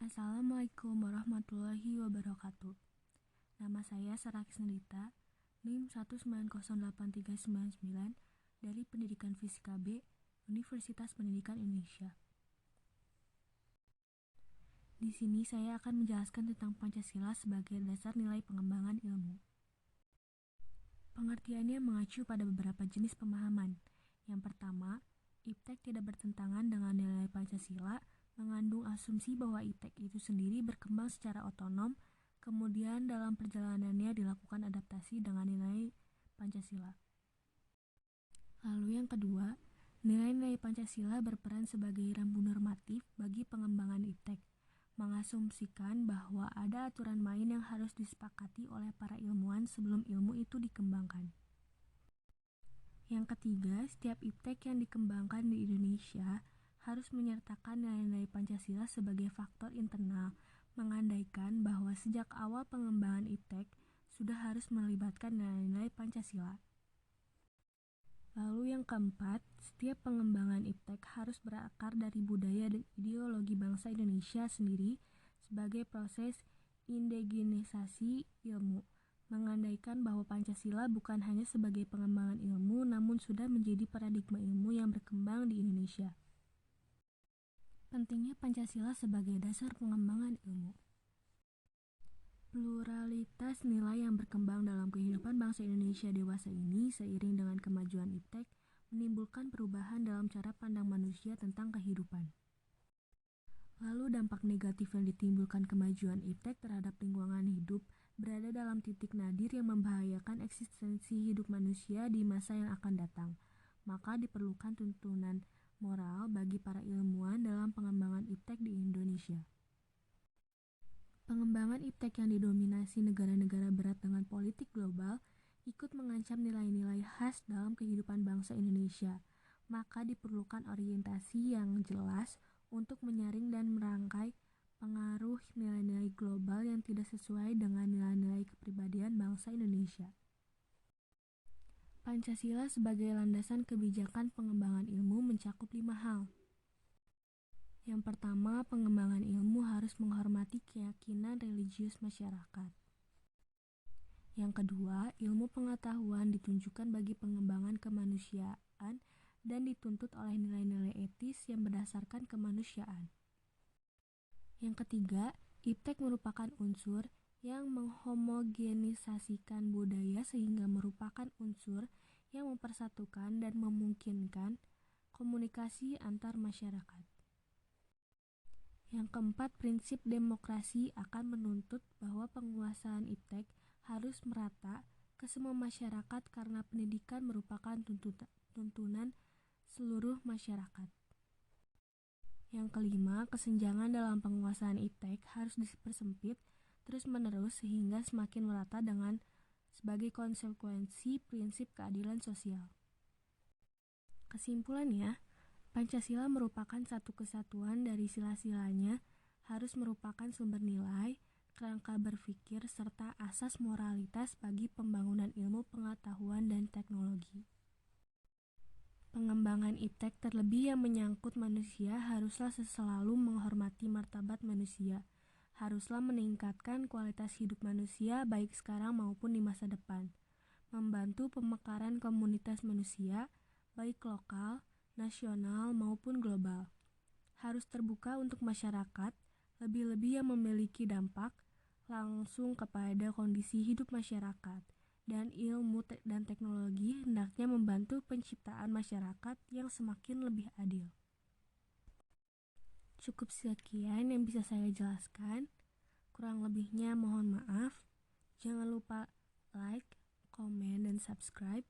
Assalamualaikum warahmatullahi wabarakatuh. Nama saya Sarakis Nandita, NIM 1908399 dari Pendidikan Fisika B, Universitas Pendidikan Indonesia. Di sini saya akan menjelaskan tentang Pancasila sebagai dasar nilai pengembangan ilmu. Pengertiannya mengacu pada beberapa jenis pemahaman. Yang pertama, IPTEK tidak bertentangan dengan nilai Pancasila, mengandung asumsi bahwa IPTEK itu sendiri berkembang secara otonom, kemudian dalam perjalanannya dilakukan adaptasi dengan nilai Pancasila. Lalu yang kedua, nilai-nilai Pancasila berperan sebagai rambu normatif bagi pengembangan IPTEK, mengasumsikan bahwa ada aturan main yang harus disepakati oleh para ilmuwan sebelum ilmu itu dikembangkan. Yang ketiga, setiap IPTEK yang dikembangkan di Indonesia harus menyertakan nilai-nilai Pancasila sebagai faktor internal, mengandaikan bahwa sejak awal pengembangan IPTEK sudah harus melibatkan nilai-nilai Pancasila. Lalu yang keempat, setiap pengembangan IPTEK harus berakar dari budaya dan ideologi bangsa Indonesia sendiri sebagai proses indigenisasi ilmu, mengandaikan bahwa Pancasila bukan hanya sebagai pengembangan ilmu, namun sudah menjadi paradigma ilmu yang berkembang di Indonesia. Pentingnya Pancasila sebagai dasar pengembangan ilmu. Pluralitas nilai yang berkembang dalam kehidupan bangsa Indonesia dewasa ini seiring dengan kemajuan IPTEK menimbulkan perubahan dalam cara pandang manusia tentang kehidupan. Lalu dampak negatif yang ditimbulkan kemajuan IPTEK terhadap lingkungan hidup berada dalam titik nadir yang membahayakan eksistensi hidup manusia di masa yang akan datang. Maka diperlukan tuntunan moral bagi para ilmuwan dalam pengembangan IPTEK di Indonesia. Pengembangan IPTEK yang didominasi negara-negara berat dengan politik global ikut mengancam nilai-nilai khas dalam kehidupan bangsa Indonesia. Maka diperlukan orientasi yang jelas untuk menyaring dan merangkai pengaruh nilai-nilai global yang tidak sesuai dengan nilai-nilai kepribadian bangsa Indonesia. Pancasila sebagai landasan kebijakan pengembangan ilmu mencakup 5 hal. Yang pertama, pengembangan ilmu harus menghormati keyakinan religius masyarakat. Yang kedua, ilmu pengetahuan ditunjukkan bagi pengembangan kemanusiaan dan dituntut oleh nilai-nilai etis yang berdasarkan kemanusiaan. Yang ketiga, IPTEK merupakan unsur yang menghomogenisasikan budaya sehingga merupakan unsur yang mempersatukan dan memungkinkan komunikasi antar masyarakat. Yang keempat, prinsip demokrasi akan menuntut bahwa penguasaan IPTEK harus merata ke semua masyarakat karena pendidikan merupakan tuntunan seluruh masyarakat. Yang kelima, kesenjangan dalam penguasaan IPTEK harus dipersempit terus-menerus sehingga semakin merata dengan sebagai konsekuensi prinsip keadilan sosial. Kesimpulannya, Pancasila merupakan satu kesatuan dari sila-silanya, harus merupakan sumber nilai, kerangka berpikir, serta asas moralitas bagi pembangunan ilmu pengetahuan dan teknologi. Pengembangan IPTEK terlebih yang menyangkut manusia haruslah selalu menghormati martabat manusia, haruslah meningkatkan kualitas hidup manusia baik sekarang maupun di masa depan, membantu pemekaran komunitas manusia, baik lokal, nasional maupun global. Harus terbuka untuk masyarakat, lebih-lebih yang memiliki dampak langsung kepada kondisi hidup masyarakat, dan ilmu dan teknologi hendaknya membantu penciptaan masyarakat yang semakin lebih adil. Cukup sekian yang bisa saya jelaskan. Kurang lebihnya mohon maaf. Jangan lupa like, komen, dan subscribe.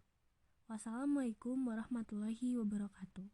Wassalamualaikum warahmatullahi wabarakatuh.